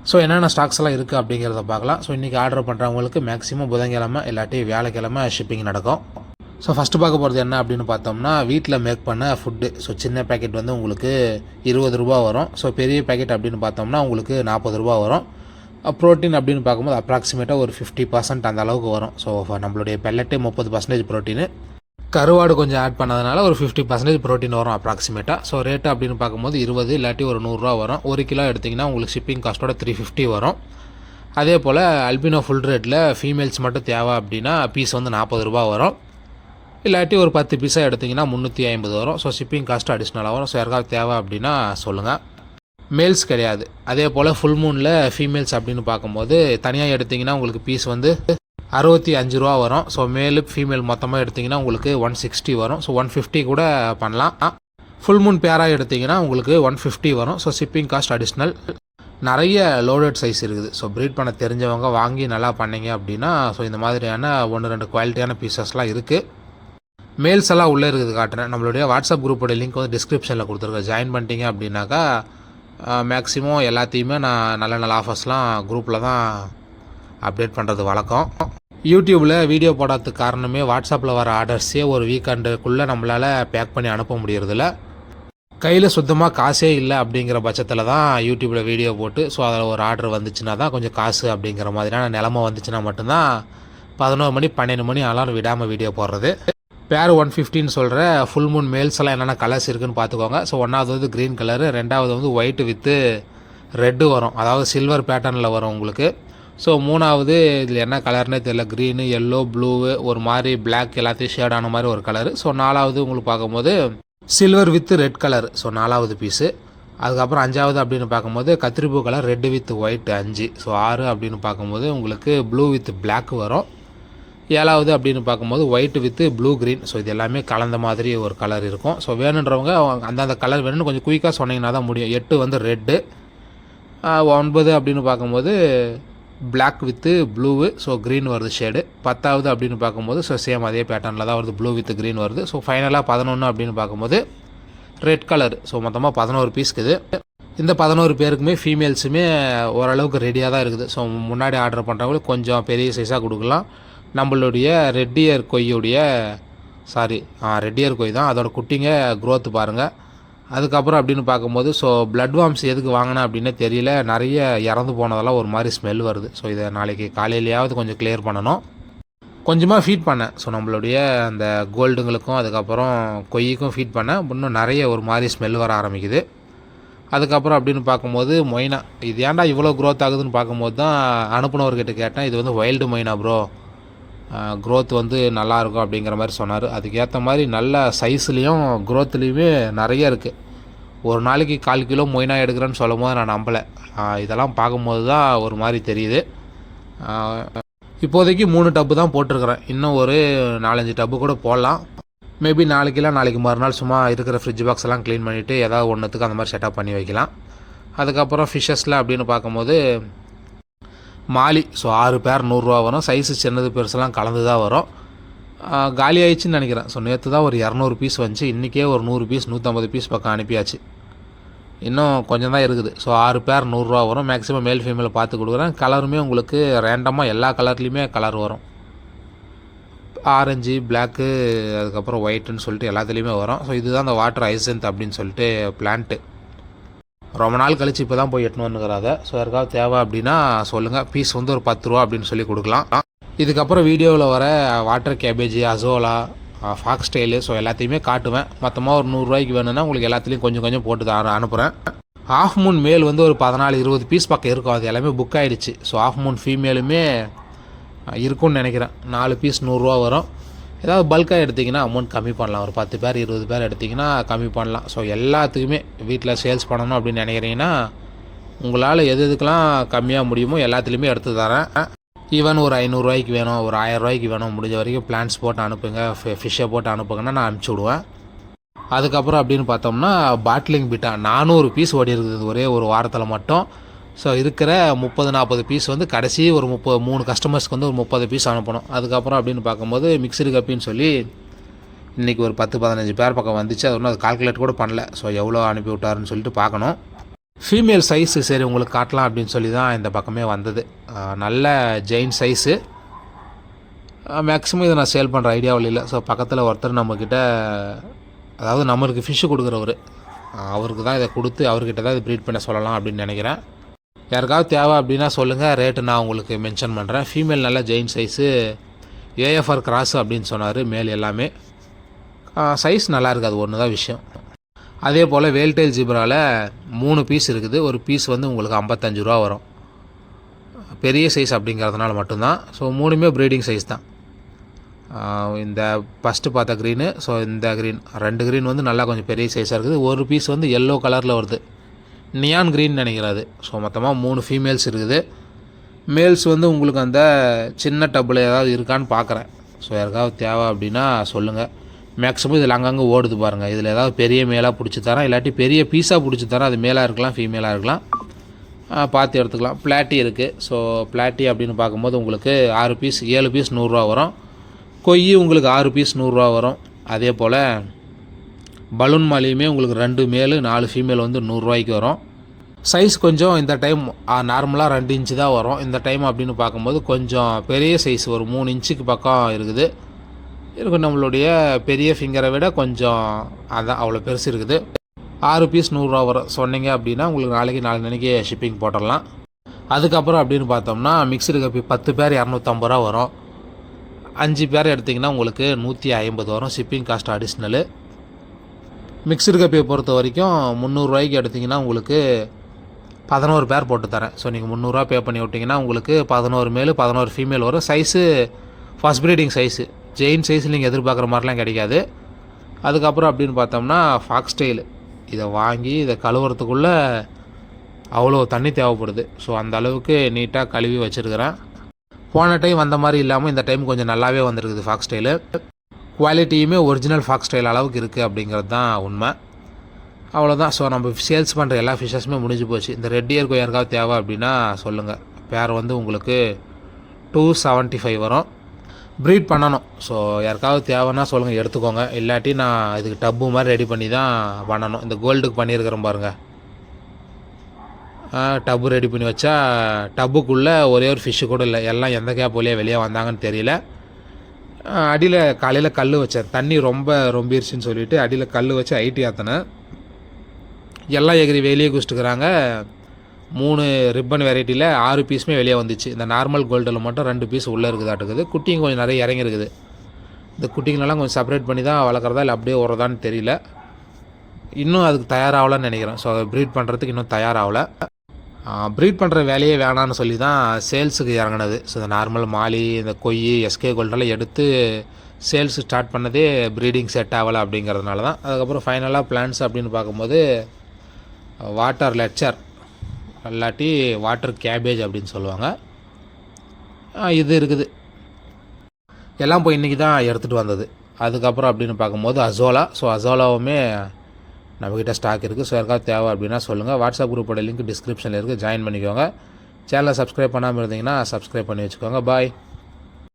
So என்னென்ன ஸ்டாக்ஸ்லாம் இருக்குது அப்படிங்கிறத பார்க்கலாம். ஸோ இன்றைக்கி ஆர்டர் பண்ணுறவங்களுக்கு மேக்ஸிமம் புதன்கிழமை இல்லாட்டி வியாழக்கிழமை ஷிப்பிங் நடக்கும். ஸோ ஃபஸ்ட்டு பார்க்க போகிறது என்ன அப்படின்னு பார்த்தோம்னா, வீட்டில் மேக் பண்ண ஃபுட்டு. ஸோ சின்ன பேக்கெட் வந்து உங்களுக்கு ரூ. 20 வரும். ஸோ பெரிய பேக்கெட் அப்படின்னு பார்த்தோம்னா உங்களுக்கு ரூ. 40 வரும். ப்ரோட்டீன் அப்படின்னு பார்க்கும்போது அப்ராக்சிமேட்டாக ஒரு 50% அந்த அளவுக்கு வரும். ஸோ நம்மளுடைய பெல்லட்டு 30% ப்ரோட்டீனு, கருவாடு கொஞ்சம் ஆட் பண்ணதுனால ஒரு 50% ப்ரோட்டீன் வரும் அப்ராக்சிமேட்டாக. ஸோ ரேட்டு அப்படின்னு பார்க்கும்போது 20 இல்லாட்டி ஒரு ரூ. 100 வரும். 1 கிலோ எடுத்திங்கன்னா உங்களுக்கு ஷிப்பிங் காஸ்ட்டோட 350 வரும். அதே போல் அல்பினோ ஃபுல் ரேட்டில் ஃபீமேல்ஸ் மட்டும் தேவை அப்படின்னா பீஸ் வந்து ரூ. 40 வரும். இல்லாட்டி ஒரு 10 பீஸாக எடுத்திங்கன்னா 350 வரும். ஸோ ஷிப்பிங் காஸ்ட்டு அடிஷ்னலாக வரும். ஸோ யாருக்காவது தேவை அப்படின்னா சொல்லுங்கள். மேல்ஸ் கிடையாது. அதே போல் ஃபுல் மூனில் ஃபீமேல்ஸ் அப்படின்னு பார்க்கும்போது தனியாக எடுத்திங்கன்னா உங்களுக்கு பீஸ் வந்து ரூ. 65 வரும். ஸோ மேலு ஃபீமேல் மொத்தமாக எடுத்திங்கன்னா உங்களுக்கு 160 வரும். ஸோ 150 கூட பண்ணலாம். ஃபுல் மூன் பேராக எடுத்திங்கன்னா உங்களுக்கு 150 வரும். So shipping cost additional. நிறைய லோடட் சைஸ் இருக்குது. ஸோ ப்ரீட் பண்ண தெரிஞ்சவங்க வாங்கி நல்லா பண்ணிங்க அப்படின்னா ஸோ இந்த மாதிரியான 1-2 குவாலிட்டியான பீசஸ்லாம் இருக்குது. மேல்ஸ் எல்லாம் உள்ளே இருக்குது காட்டுறேன். நம்மளுடைய வாட்ஸ்அப் குரூப்போட லிங்க் வந்து டிஸ்கிரிப்ஷனில் கொடுத்துருக்கேன். ஜாயின் பண்ணிட்டீங்க அப்படின்னாக்கா மேக்ஸிமம் எல்லாத்தையுமே நான் நல்ல நல்ல ஆஃபர்ஸ்லாம் குரூப்பில் தான் அப்டேட் பண்ணுறது வழக்கம். யூடியூப்பில் வீடியோ போடாததுக்கு காரணமே வாட்ஸ்அப்பில் வர ஆர்டர்ஸே ஒரு வீக்கெண்டுக்குள்ளே நம்மளால் பேக் பண்ணி அனுப்ப முடியறதில்ல. கையில் சுத்தமாக காசே இல்லை அப்படிங்கிற பட்சத்தில் தான் யூடியூப்பில் வீடியோ போட்டு ஸோ அதில் ஒரு ஆர்டர் வந்துச்சுன்னா தான் கொஞ்சம் காசு அப்படிங்கிற மாதிரியான நிலமை வந்துச்சுன்னா மட்டும்தான் 11 மணி 12 மணி ஆனாலும் விடாமல் வீடியோ போடுறது. பேர் 150 சொல்கிற ஃபுல் மூன் மேல்ஸ் எல்லாம் என்னென்ன கலர்ஸ் இருக்குதுன்னு பார்த்துக்கோங்க. ஸோ ஒன்றாவது வந்து க்ரீன் கலரு, ரெண்டாவது வந்து ஒயிட்டு வித்து ரெட்டு வரும், அதாவது சில்வர் பேட்டர்னில் வரும் உங்களுக்கு. ஸோ மூணாவது இதில் என்ன கலர்னே தெரியல, க்ரீனு, எல்லோ, ப்ளூவு, ஒரு மாதிரி பிளாக் எல்லாத்தையும் ஷேடான மாதிரி ஒரு கலரு. ஸோ நாலாவது உங்களுக்கு பார்க்கும்போது silver with red colour. So 4வது பீஸு. அதுக்கப்புறம் 5வது அப்படின்னு பார்க்கும்போது கத்திரிப்பூ colour red with white 5. So 6 அப்படின்னு பார்க்கும்போது உங்களுக்கு ப்ளூ வித் பிளாக் வரும். 7வது அப்படின்னு பார்க்கும்போது white with blue green. So இது எல்லாமே கலந்த மாதிரி ஒரு கலர் இருக்கும். ஸோ வேணுன்றவங்க அந்தந்த கலர் வேணும்னு கொஞ்சம் குயிக்காக சொன்னீங்கன்னா தான் முடியும். 8 வந்து ரெட்டு. 9 அப்படின்னு பார்க்கும்போது black with blue, so green வருது ஷேடு. 10வது அப்படின்னு பார்க்கும்போது ஸோ சேம் அதே பேட்டர்னில் தான் வருது, ப்ளூ வித் க்ரீன் வருது. ஸோ ஃபைனலாக 11 அப்படின்னு பார்க்கும்போது ரெட் கலர். ஸோ மொத்தமாக 11 பீஸ்க்குது. இந்த 11 பேருக்குமே ஃபீமேல்ஸுமே ஓரளவுக்கு ரெடியாக தான் இருக்குது. ஸோ முன்னாடி ஆர்டர் பண்ணுறவங்களுக்கு கொஞ்சம் பெரிய சைஸாக கொடுக்கலாம். நம்மளுடைய ரெட்டியர் கொய்யுடைய ரெட்டியர் கொய் தான், அதோட குட்டிங்க க்ரோத்து பாருங்கள். அதுக்கப்புறம் அப்படின்னு பார்க்கும்போது ஸோ பிளட் வார்ம்ஸ் எதுக்கு வாங்கினேன் அப்படின்னே தெரியல, நிறைய இறந்து போனதெல்லாம் ஒரு மாதிரி ஸ்மெல் வருது. ஸோ இதை நாளைக்கு காலையிலையாவது கொஞ்சம் கிளியர் பண்ணணும். கொஞ்சமாக ஃபீட் பண்ணேன். ஸோ நம்மளுடைய அந்த கோல்டுங்களுக்கும் அதுக்கப்புறம் கொய்யுக்கும் ஃபீட் பண்ணேன். இன்னும் நிறைய ஒரு மாதிரி ஸ்மெல் வர ஆரம்பிக்குது. அதுக்கப்புறம் அப்படின்னு பார்க்கும்போது மொய்னா, இது ஏன்டா இவ்வளோ க்ரோத் ஆகுதுன்னு பார்க்கும்போது தான் அனுப்புனவர்கிட்ட கேட்டேன். இது வந்து வைல்டு மொய்னா ப்ரோ, க்ரோத் வந்து நல்லாயிருக்கும் அப்படிங்கிற மாதிரி சொன்னார். அதுக்கேற்ற மாதிரி நல்ல சைஸ்லேயும் க்ரோத்லேயுமே நிறைய இருக்குது. ஒரு நாளைக்கு 1/4 கிலோ மொய்னா எடுக்கிறேன்னு சொல்லும் போது நான் நம்பலை. இதெல்லாம் பார்க்கும்போது தான் ஒரு மாதிரி தெரியுது. இப்போதைக்கு 3 டப்பு தான் போட்டிருக்கிறேன். இன்னும் ஒரு 4-5 டப்பு கூட போடலாம். மேபி நாளைக்கு மறுநாள் சும்மா இருக்கிற ஃப்ரிட்ஜ் பாக்ஸ் எல்லாம் க்ளீன் பண்ணிவிட்டு ஏதாவது ஒன்றுத்துக்கு அந்த மாதிரி செட்டப் பண்ணி வைக்கலாம். அதுக்கப்புறம் ஃபிஷ்ஷஸில் அப்படின்னு பார்க்கும்போது மாலி. ஸோ 6 பேர் ரூ. 100 வரும். சைஸு சின்னது பெருசெல்லாம் கலந்து தான் வரும். காலி ஆயிடுச்சுன்னு நினைக்கிறேன். ஸோ நேற்று தான் ஒரு 200 பீஸ் வந்துச்சு. இன்றைக்கே ஒரு 100 பீஸ் 150 பீஸ் பக்கம் அனுப்பியாச்சு. இன்னும் கொஞ்சம் தான் இருக்குது. ஸோ 6 பேர் ரூ. 100 வரும். மேக்ஸிமம் மேல் ஃபீமேல் பார்த்து கொடுக்குறேன். கலருமே உங்களுக்கு ரேண்டமாக எல்லா கலர்லேயுமே கலர் வரும். ஆரஞ்சு, பிளாக்கு, அதுக்கப்புறம் ஒயிட்டுன்னு சொல்லிட்டு எல்லாத்துலேயுமே வரும். ஸோ இதுதான் அந்த வாட்டர் ஐசென்த் அப்படின்னு சொல்லிட்டு பிளான்ட்டு. ரொம்ப நாள் கழிச்சு இப்போ தான் போய் எட்டுன்னு வந்துக்கிறாங்க. ஸோ யாருக்காவது தேவை அப்படின்னா சொல்லுங்கள். பீஸ் வந்து ஒரு 10 ரூபா அப்படின்னு சொல்லி கொடுக்கலாம். இதுக்கப்புறம் வீடியோவில் வர water cabbage, azolla, fox style so எல்லாத்தையுமே காட்டுவேன். மொத்தமாக ஒரு 100 ரூபாய்க்கு வேணும்னா உங்களுக்கு எல்லாத்துலேயும் கொஞ்சம் கொஞ்சம் போட்டு தான் அனுப்புகிறேன். ஹாஃப் மூன் மேல் வந்து ஒரு 14-20 பீஸ் பக்கம் இருக்கும். அது எல்லாமே புக் ஆகிடுச்சு. ஸோ ஹாஃப் மூன் ஃபீமேலுமே இருக்கும்னு நினைக்கிறேன். 4 பீஸ் 100 ரூபா வரும். ஏதாவது பல்காக எடுத்திங்கன்னா அமௌண்ட் கம்மி பண்ணலாம். ஒரு 10 பேர் 20 பேர் எடுத்திங்கன்னா கம்மி பண்ணலாம். ஸோ எல்லாத்துக்குமே வீட்டில் சேல்ஸ் பண்ணணும் அப்படின்னு நினைக்கிறீங்கன்னா உங்களால் எதுக்கெல்லாம் கம்மியாக முடியுமோ எல்லாத்துலேயுமே எடுத்து தரேன். ஈவன் ஒரு 500 ரூபாய்க்கு வேணும், ஒரு 1000 ரூபாய்க்கு வேணும், முடிஞ்ச வரைக்கும் பிளான்ஸ் போட்டு அனுப்புங்க, ஃபிஷ்ஷை போட்டு அனுப்புங்கன்னா நான் அனுப்பிச்சி விடுவேன். அதுக்கப்புறம் அப்படின்னு பார்த்தோம்னா பாட்லிங் பிட்டா 400 பீஸ் ஓடி இருக்குது ஒரே ஒரு வாரத்தில் மட்டும். ஸோ இருக்கிற 30-40 பீஸ் வந்து கடைசி ஒரு 3 கஸ்டமர்ஸ்க்கு வந்து ஒரு 30 பீஸ் அனுப்பணும். அதுக்கப்புறம் அப்படின்னு பார்க்கும்போது மிக்சடு கப்பின்னு சொல்லி இன்றைக்கி ஒரு 10-15 பேர் பக்கம் வந்துச்சு. அது ஒன்றும் அது கால்குலேட் கூட பண்ணல. ஸோ எவ்வளோ அனுப்பி விட்டாருன்னு சொல்லிட்டு பார்க்கணும். ஃபீமேல் சைஸு சரி உங்களுக்கு காட்டலாம் அப்படின்னு சொல்லி தான் இந்த பக்கமே வந்தது. நல்ல ஜெயின் சைஸு. மேக்ஸிமம் இதை நான் சேல் பண்ணுற ஐடியாவில் இல்லை. ஸோ பக்கத்தில் ஒருத்தர் நம்மக்கிட்ட, அதாவது நம்மளுக்கு ஃபிஷ்ஷு கொடுக்குறவர், அவருக்கு தான் இதை கொடுத்து அவர்கிட்ட தான் இதை ப்ரீட் பண்ண சொல்லலாம் அப்படின்னு நினைக்கிறேன். யாருக்காவது தேவை அப்படின்னா சொல்லுங்கள், ரேட்டு நான் உங்களுக்கு மென்ஷன் பண்ணுறேன். ஃபீமேல் நல்ல ஜெயின் சைஸு, ஏஎஃப்ஆர் கிராஸ் அப்படின்னு சொன்னார். மேல் எல்லாமே சைஸ் நல்லா இருக்குது, அது ஒன்று தான் விஷயம். அதே போல் வேல்டெயில் ஜிப்ராவில் 3 பீஸ் இருக்குது. ஒரு பீஸ் வந்து உங்களுக்கு 55 ரூபா வரும், பெரிய சைஸ் அப்படிங்கிறதுனால மட்டும்தான். ஸோ 3மே ப்ரீடிங் சைஸ் தான். இந்த ஃபஸ்ட்டு பார்த்த க்ரீனு, ஸோ இந்த க்ரீன், 2 க்ரீன் வந்து நல்லா கொஞ்சம் பெரிய சைஸாக இருக்குது. ஒரு பீஸ் வந்து எல்லோ கலரில் வருது, நியான் க்ரீன் நினைக்கிறாது. ஸோ மொத்தமாக 3 ஃபீமேல்ஸ் இருக்குது. மேல்ஸ் வந்து உங்களுக்கு அந்த சின்ன டப்பில் ஏதாவது இருக்கான்னு பார்க்குறேன். ஸோ யாருக்காவது தேவை அப்படின்னா சொல்லுங்கள். மேக்ஸிமம் இதில் அங்கங்கே ஓடுது பாருங்கள். இதில் ஏதாவது பெரிய மேலாக பிடிச்சி தரேன், இல்லாட்டி பெரிய பீஸாக பிடிச்சி தரேன். அது மேலாக இருக்கலாம், ஃபீமேலாக இருக்கலாம், பார்த்து எடுத்துக்கலாம். பிளாட்டி இருக்குது. ஸோ பிளாட்டி அப்படின்னு பார்க்கும்போது உங்களுக்கு 6 பீஸ் 7 பீஸ் 100 ரூபா வரும். கொய்யி உங்களுக்கு 6 பீஸ் 100 ரூபா வரும். அதே போல் பலூன் மாலியுமே உங்களுக்கு 2 மேலு 4 ஃபீமேல் வந்து 100 ரூபாய்க்கு வரும். சைஸ் கொஞ்சம் இந்த டைம் நார்மலாக 2 இன்ச்சு தான் வரும். இந்த டைம் அப்படின்னு பார்க்கும்போது கொஞ்சம் பெரிய சைஸ், ஒரு 3 இன்ச்சுக்கு பக்கம் இருக்குது. இருக்கும் நம்மளுடைய பெரிய ஃபிங்கரை விட கொஞ்சம் அதான் அவ்வளோ பெருசு இருக்குது. 6 பீஸ் 100 ரூபா வரும். சொன்னீங்க அப்படின்னா உங்களுக்கு நாளைக்கு ஷிப்பிங் போட்டுடலாம். அதுக்கப்புறம் அப்படின்னு பார்த்தோம்னா மிக்சடு கப்பி 10 பேர் 250 ரூபா வரும். 5 பேர் எடுத்திங்கன்னா உங்களுக்கு 150 வரும், ஷிப்பிங் காஸ்ட் அடிஷ்னலு. மிக்சடு கப்பியை பொறுத்த வரைக்கும் 300 ரூபாய்க்கு எடுத்திங்கன்னா உங்களுக்கு 11 பேர் போட்டு தரேன். ஸோ நீங்கள் 300 ரூபா பே பண்ணி விட்டிங்கன்னா உங்களுக்கு 11 மேல் 11 ஃபீமேல் வரும். Size first breeding size, Jain சைஸில் நீங்கள் எதிர்பார்க்குற மாதிரிலாம் கிடைக்காது. அதுக்கப்புறம் அப்படின்னு பார்த்தோம்னா ஃபாக்ஸ் டெயில், இதை வாங்கி இதை கழுவுறதுக்குள்ளே அவ்வளோ தண்ணி தேவைப்படுது. ஸோ அந்த அளவுக்கு நீட்டாக கழுவி வச்சுருக்கிறேன். போன டைம் வந்த மாதிரி இல்லாமல் இந்த டைம் கொஞ்சம் நல்லாவே வந்திருக்குது ஃபாக்ஸ் டெயிலு. குவாலிட்டியுமே ஒரிஜினல் ஃபாக்ஸ் டெயில் அளவுக்கு இருக்குது அப்படிங்கிறது தான் உண்மை. அவ்வளோதான். ஸோ நம்ம சேல்ஸ் பண்ணுற எல்லா ஃபிஷ்ஷஸுமே முடிஞ்சு போச்சு. இந்த ரெட் இயர் யாருக்காவது தேவை அப்படின்னா சொல்லுங்கள். பேர் வந்து உங்களுக்கு 275 வரும். ப்ரீட் பண்ணணும். ஸோ யாருக்காவது தேவைன்னா சொல்லுங்கள், எடுத்துக்கோங்க. இல்லாட்டி நான் இதுக்கு டப்பு மாதிரி ரெடி பண்ணி தான் பண்ணணும். இந்த கோல்டுக்கு பண்ணியிருக்கிறேன் பாருங்கள், டப்பு ரெடி பண்ணி வச்சா டப்புக்குள்ளே ஒரே ஒரு ஃபிஷ்ஷு கூட இல்லை. எல்லாம் எந்த கேப் வழியாக வெளியே வந்தாங்கன்னு தெரியல. அடியில் காலையில் கல் வச்சேன், தண்ணி ரொம்பிருச்சுன்னு சொல்லிவிட்டு அடியில் கல் வச்சு ஐட்டி ஆற்றினேன். எல்லாம் எகிரி வெளியே குடிச்சிட்டுக்கிறாங்க. 3 ரிப்பன் வெரைட்டியில் 6 பீஸுமே வெளியே வந்துச்சு. இந்த நார்மல் கோல்டில் மட்டும் 2 பீஸ் உள்ளே இருக்குதாட்டுக்குது. குட்டிங்க கொஞ்சம் நிறைய இறங்கிருக்குது. இந்த குட்டிங்களெல்லாம் கொஞ்சம் செப்பரேட் பண்ணி தான் வளர்க்குறதா இல்லை அப்படியே வரதான்னு தெரியல. இன்னும் அதுக்கு தயாராகலன்னு நினைக்கிறேன். ஸோ ப்ரீட் பண்ணுறதுக்கு இன்னும் தயாராகலை. ப்ரீட் பண்ணுற வேலையே வேணான்னு சொல்லி தான் சேல்ஸுக்கு இறங்கினது. ஸோ இந்த நார்மல் மாலி, இந்த கொய்யி, எஸ்கே கோல்டெல்லாம் எடுத்து சேல்ஸு ஸ்டார்ட் பண்ணதே ப்ரீடிங் செட் ஆகலை அப்படிங்கிறதுனால தான். அதுக்கப்புறம் ஃபைனலாக பிளான்ஸ் அப்படின்னு பார்க்கும்போது வாட்டர் லெக்சர் இல்லாட்டி வாட்டர் கேபேஜ் அப்படின்னு சொல்லுவாங்க, இது இருக்குது. எல்லாம் போய் இன்றைக்கி தான் எடுத்துகிட்டு வந்தது. அதுக்கப்புறம் அப்படின்னு பார்க்கும்போது அசோலா. ஸோ அசோலாவுமே நம்மக்கிட்ட ஸ்டாக் இருக்குது. ஸோ யாருக்காவது தேவை அப்படின்னா சொல்லுங்கள். வாட்ஸ்அப் குரூப்போட லிங்க் டிஸ்கிரிப்ஷனில் இருக்குது, ஜாயின் பண்ணிக்கோங்க. சேனலை சப்ஸ்கிரைப் பண்ணாமல் இருந்தீங்கன்னா சப்ஸ்கிரைப் பண்ணி வச்சுக்கோங்க. பாய்.